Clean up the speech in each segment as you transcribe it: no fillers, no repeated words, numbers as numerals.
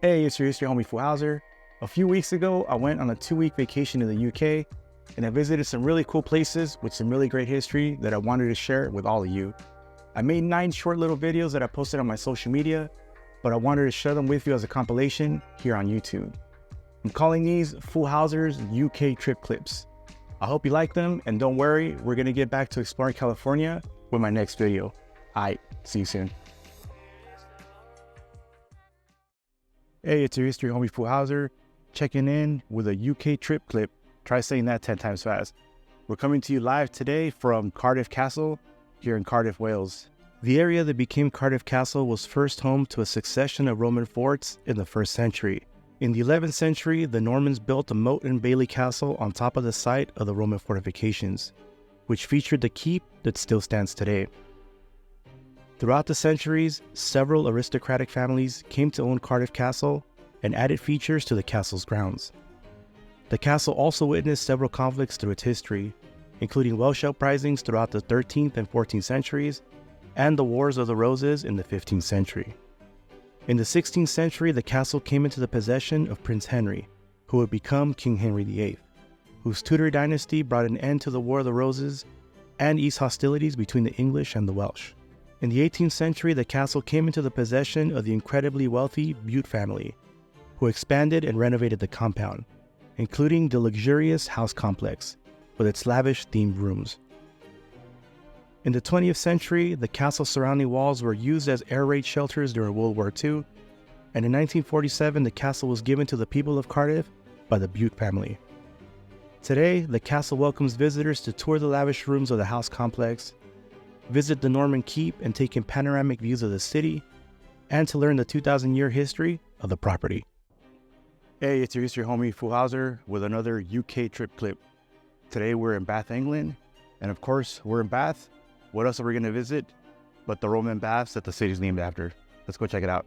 Hey, it's your history homie Foo Howser. A few weeks ago, I went on a 2-week vacation to the UK and I visited some really cool places with some really great history that I wanted to share with all of you. I made 9 short little videos that I posted on my social media, but I wanted to share them with you as a compilation here on YouTube. I'm calling these Foo Howser's UK trip clips. I hope you like them, and don't worry, we're gonna get back to exploring California with my next video. Alright, see you soon. Hey, it's your history homie Foo Howser, checking in with a UK trip clip. Try saying that 10 times fast. We're coming to you live today from Cardiff Castle here in Cardiff, Wales. The area that became Cardiff Castle was first home to a succession of Roman forts in the 1st century. In the 11th century, the Normans built a moat and bailey castle on top of the site of the Roman fortifications, which featured the keep that still stands today. Throughout the centuries, several aristocratic families came to own Cardiff Castle and added features to the castle's grounds. The castle also witnessed several conflicts through its history, including Welsh uprisings throughout the 13th and 14th centuries, and the Wars of the Roses in the 15th century. In the 16th century, the castle came into the possession of Prince Henry, who would become King Henry VIII, whose Tudor dynasty brought an end to the War of the Roses and eased hostilities between the English and the Welsh. In the 18th century, the castle came into the possession of the incredibly wealthy Bute family, who expanded and renovated the compound, including the luxurious house complex with its lavish themed rooms. In the 20th century, the castle's surrounding walls were used as air raid shelters during World War II, and in 1947, the castle was given to the people of Cardiff by the Bute family. Today, the castle welcomes visitors to tour the lavish rooms of the house complex, visit the Norman Keep and take in panoramic views of the city, and to learn the 2,000-year history of the property. Hey, it's your history homie Foo Howser with another UK trip clip. Today we're in Bath, England, and of course we're in Bath. What else are we going to visit but the Roman baths that the city's named after? Let's go check it out.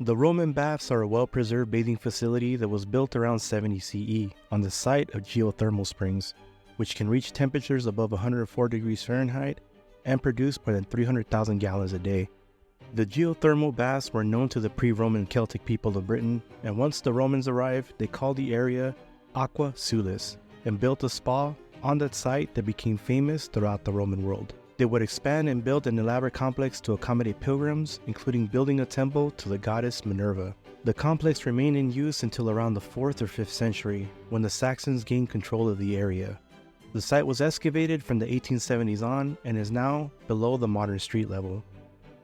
The Roman baths are a well-preserved bathing facility that was built around 70 CE on the site of geothermal springs, which can reach temperatures above 104 degrees Fahrenheit and produce more than 300,000 gallons a day. The geothermal baths were known to the pre-Roman Celtic people of Britain, and once the Romans arrived, they called the area Aqua Sulis and built a spa on that site that became famous throughout the Roman world. They would expand and build an elaborate complex to accommodate pilgrims, including building a temple to the goddess Minerva. The complex remained in use until around the 4th or 5th century, when the Saxons gained control of the area. The site was excavated from the 1870s on and is now below the modern street level.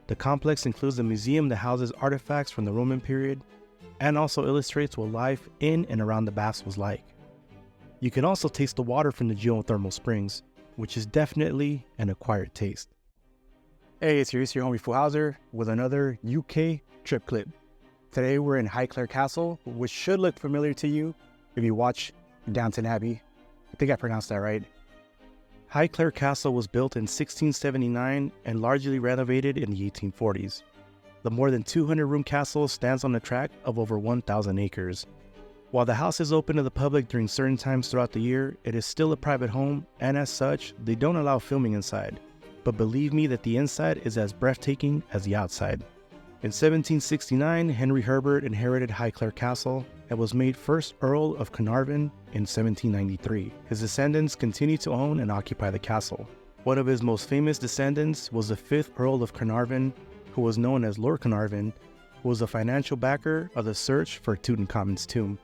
The complex includes a museum that houses artifacts from the Roman period and also illustrates what life in and around the baths was like. You can also taste the water from the geothermal springs, which is definitely an acquired taste. Hey, it's your homie Foo Howser with another UK trip clip. Today we're in Highclere Castle, which should look familiar to you if you watch Downton Abbey. I think I pronounced that right. Highclere Castle was built in 1679 and largely renovated in the 1840s. The more than 200-room castle stands on a tract of over 1,000 acres. While the house is open to the public during certain times throughout the year, it is still a private home, and as such, they don't allow filming inside. But believe me that the inside is as breathtaking as the outside. In 1769, Henry Herbert inherited Highclere Castle and was made first Earl of Carnarvon in 1793. His descendants continue to own and occupy the castle. One of his most famous descendants was the 5th Earl of Carnarvon, who was known as Lord Carnarvon, who was a financial backer of the search for Tutankhamun's tomb.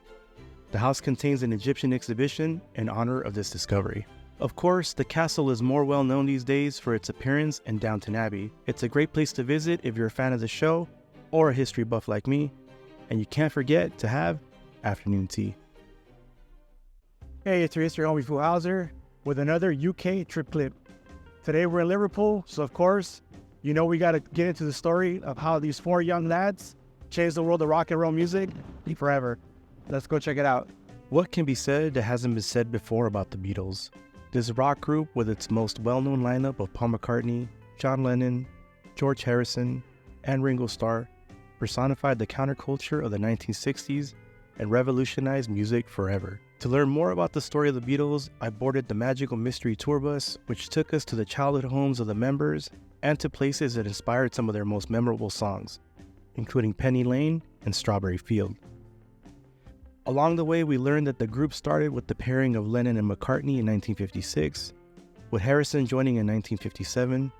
The house contains an Egyptian exhibition in honor of this discovery. Of course, the castle is more well known these days for its appearance in Downton Abbey. It's a great place to visit if you're a fan of the show or a history buff like me, and you can't forget to have afternoon tea. Hey, it's your history homie Foo Howser with another UK trip clip. Today we're in Liverpool, so of course, you know we gotta get into the story of how these 4 young lads changed the world of rock and roll music forever. Let's go check it out. What can be said that hasn't been said before about the Beatles? This rock group, with its most well-known lineup of Paul McCartney, John Lennon, George Harrison, and Ringo Starr, personified the counterculture of the 1960s and revolutionized music forever. To learn more about the story of the Beatles, I boarded the magical mystery tour bus, which took us to the childhood homes of the members and to places that inspired some of their most memorable songs, including Penny Lane and Strawberry Field. Along the way, we learned that the group started with the pairing of Lennon and McCartney in 1956, with Harrison joining in 1957,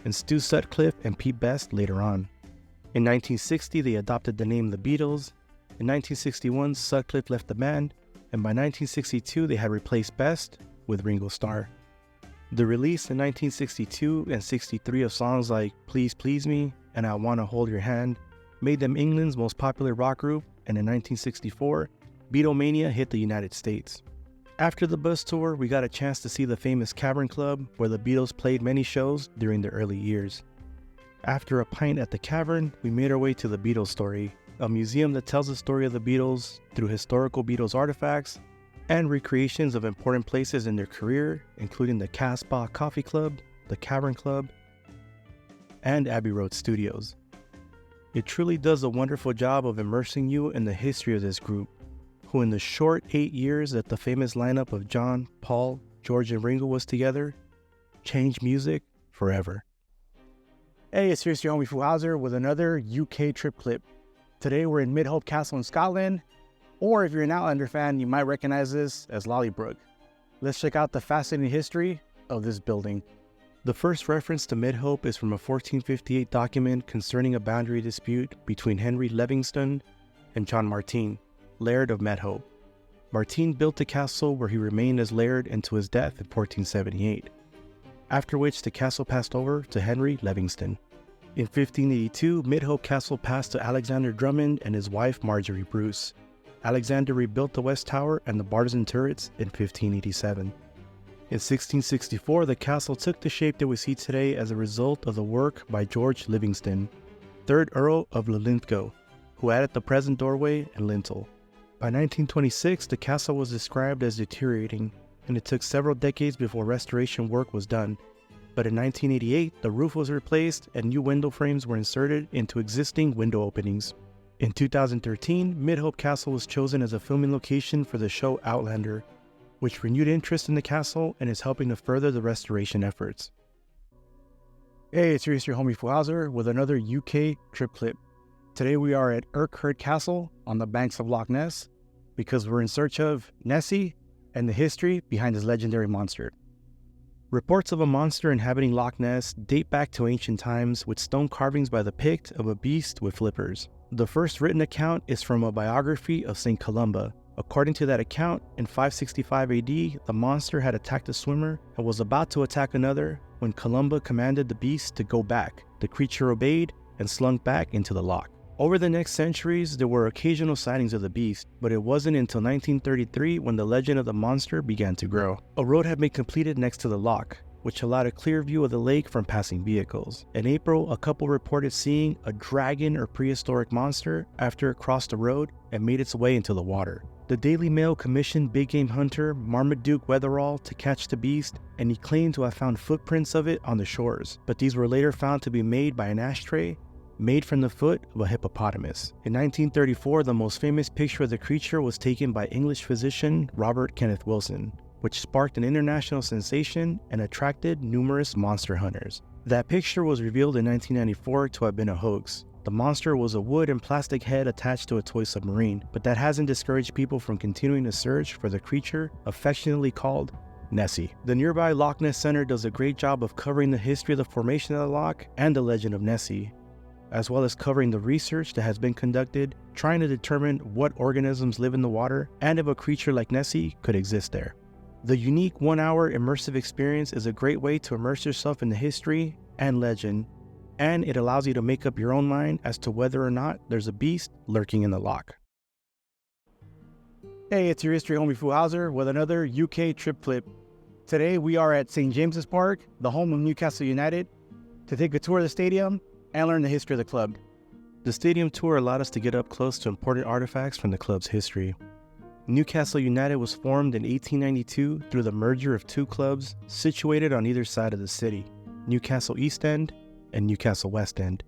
and Stu Sutcliffe and Pete Best later on. In 1960, they adopted the name The Beatles. In 1961, Sutcliffe left the band, and by 1962, they had replaced Best with Ringo Starr. The release in 1962 and 63 of songs like Please Please Me and I Wanna Hold Your Hand made them England's most popular rock group, and in 1964, Beatlemania hit the United States. After the bus tour, we got a chance to see the famous Cavern Club, where the Beatles played many shows during their early years. After a pint at the Cavern, we made our way to the Beatles Story, a museum that tells the story of the Beatles through historical Beatles artifacts and recreations of important places in their career, including the Casbah Coffee Club, the Cavern Club, and Abbey Road Studios. It truly does a wonderful job of immersing you in the history of this group, who in the short 8 years that the famous lineup of John, Paul, George, and Ringo was together, changed music forever. Hey, it's your homie Foo Howser with another UK trip clip. Today we're in Midhope Castle in Scotland, or if you're an Outlander fan, you might recognize this as Lollybrook. Let's check out the fascinating history of this building. The first reference to Midhope is from a 1458 document concerning a boundary dispute between Henry Livingston and John Martin, Laird of Midhope. Martin built the castle where he remained as Laird until his death in 1478, after which the castle passed over to Henry Livingston. In 1582, Midhope Castle passed to Alexander Drummond and his wife Marjorie Bruce. Alexander rebuilt the West Tower and the bars and turrets in 1587. In 1664, the castle took the shape that we see today as a result of the work by George Livingston, 3rd Earl of Linlithgow, who added the present doorway and lintel. By 1926, the castle was described as deteriorating, and it took several decades before restoration work was done. But in 1988, the roof was replaced and new window frames were inserted into existing window openings. In 2013, Midhope Castle was chosen as a filming location for the show Outlander, which renewed interest in the castle and is helping to further the restoration efforts. Hey, it's your homie Foo Howser with another UK trip clip. Today we are at Highclere Castle on the banks of Loch Ness because we're in search of Nessie and the history behind this legendary monster. Reports of a monster inhabiting Loch Ness date back to ancient times with stone carvings by the Pict of a beast with flippers. The first written account is from a biography of St. Columba. According to that account, in 565 AD, the monster had attacked a swimmer and was about to attack another when Columba commanded the beast to go back. The creature obeyed and slunk back into the loch. Over the next centuries, there were occasional sightings of the beast, but it wasn't until 1933 when the legend of the monster began to grow. A road had been completed next to the loch, which allowed a clear view of the lake from passing vehicles. In April, a couple reported seeing a dragon or prehistoric monster after it crossed the road and made its way into the water. The Daily Mail commissioned big game hunter Marmaduke Wetherall to catch the beast, and he claimed to have found footprints of it on the shores, but these were later found to be made by an ashtray made from the foot of a hippopotamus. In 1934, the most famous picture of the creature was taken by English physician Robert Kenneth Wilson, which sparked an international sensation and attracted numerous monster hunters. That picture was revealed in 1994 to have been a hoax. The monster was a wood and plastic head attached to a toy submarine, but that hasn't discouraged people from continuing to search for the creature affectionately called Nessie. The nearby Loch Ness Center does a great job of covering the history of the formation of the loch and the legend of Nessie, as well as covering the research that has been conducted trying to determine what organisms live in the water and if a creature like Nessie could exist there. The unique 1-hour immersive experience is a great way to immerse yourself in the history and legend, and it allows you to make up your own mind as to whether or not there's a beast lurking in the loch. Hey, it's your history homie Foo Howser with another UK trip clip. Today we are at St. James's Park, the home of Newcastle United, to take a tour of the stadium and learn the history of the club. The stadium tour allowed us to get up close to important artifacts from the club's history. Newcastle United was formed in 1892 through the merger of two clubs situated on either side of the city, Newcastle East End and Newcastle West End.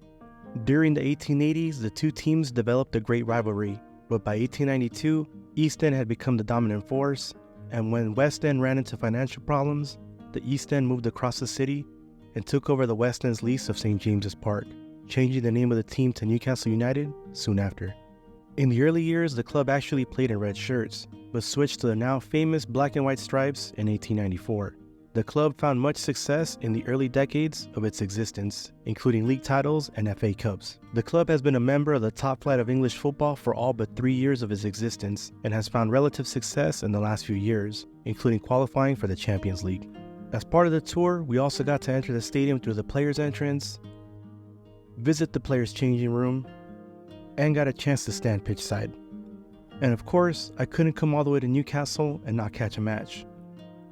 During the 1880s, the two teams developed a great rivalry, but by 1892, East End had become the dominant force, and when West End ran into financial problems, the East End moved across the city and took over the West End's lease of St. James's Park. changing the name of the team to Newcastle United soon after. In the early years, the club actually played in red shirts, but switched to the now famous black and white stripes in 1894. The club found much success in the early decades of its existence, including league titles and FA Cups. The club has been a member of the top flight of English football for all but 3 years of its existence and has found relative success in the last few years, including qualifying for the Champions League. As part of the tour, we also got to enter the stadium through the players' entrance, visit the players' changing room, and got a chance to stand pitch side. And of course, I couldn't come all the way to Newcastle and not catch a match.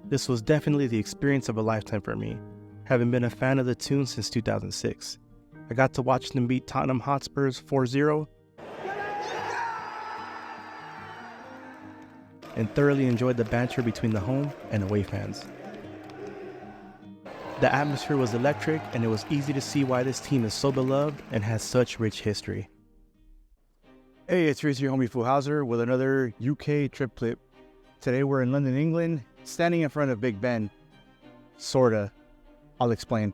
This was definitely the experience of a lifetime for me, having been a fan of the tune since 2006. I got to watch them beat Tottenham Hotspurs 4-0 and thoroughly enjoyed the banter between the home and away fans. The atmosphere was electric, and it was easy to see why this team is so beloved and has such rich history. Hey, it's your homie Foo Howser with another UK trip clip. Today we're in London, England, standing in front of Big Ben. Sorta. I'll explain.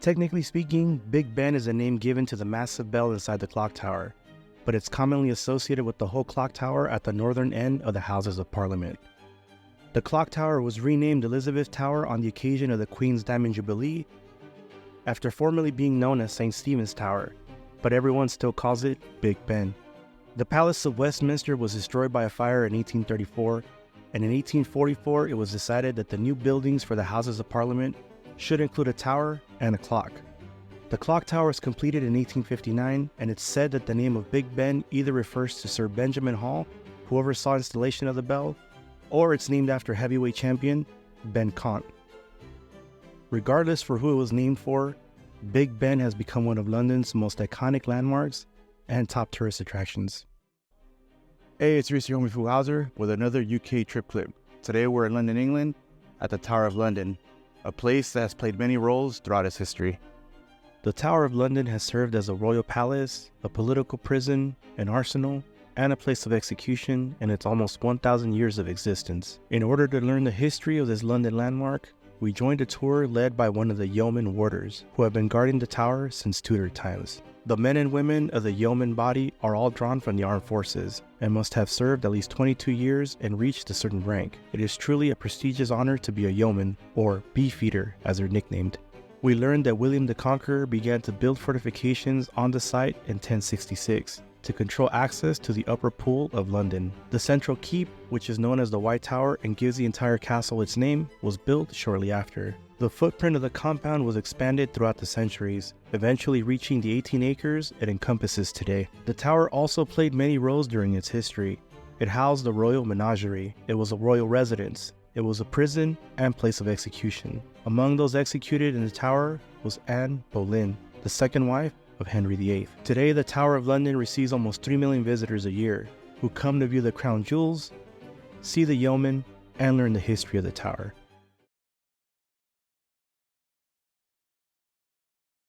Technically speaking, Big Ben is a name given to the massive bell inside the clock tower, but it's commonly associated with the whole clock tower at the northern end of the Houses of Parliament. The clock tower was renamed Elizabeth Tower on the occasion of the Queen's Diamond Jubilee, after formerly being known as St. Stephen's Tower, but everyone still calls it Big Ben. The Palace of Westminster was destroyed by a fire in 1834, and in 1844 it was decided that the new buildings for the Houses of Parliament should include a tower and a clock. The clock tower was completed in 1859, and it's said that the name of Big Ben either refers to Sir Benjamin Hall, who oversaw installation of the bell, or it's named after heavyweight champion Ben Conn. Regardless for who it was named for, Big Ben has become one of London's most iconic landmarks and top tourist attractions. Hey, it's your homie Foo Howser with another UK trip clip. Today we're in London, England, at the Tower of London, a place that has played many roles throughout its history. The Tower of London has served as a royal palace, a political prison, an arsenal, and a place of execution in its almost 1,000 years of existence. In order to learn the history of this London landmark, we joined a tour led by one of the yeoman warders, who have been guarding the tower since Tudor times. The men and women of the yeoman body are all drawn from the armed forces and must have served at least 22 years and reached a certain rank. It is truly a prestigious honor to be a yeoman, or beefeater as they're nicknamed. We learned that William the Conqueror began to build fortifications on the site in 1066 to control access to the upper pool of London. The central keep, which is known as the White Tower and gives the entire castle its name, was built shortly after. The footprint of the compound was expanded throughout the centuries, eventually reaching the 18 acres it encompasses today. The tower also played many roles during its history. It housed the royal menagerie, it was a royal residence, it was a prison and place of execution. Among those executed in the tower was Anne Boleyn, the second wife of Henry VIII. Today, the Tower of London receives almost 3 million visitors a year, who come to view the crown jewels, see the yeomen, and learn the history of the tower.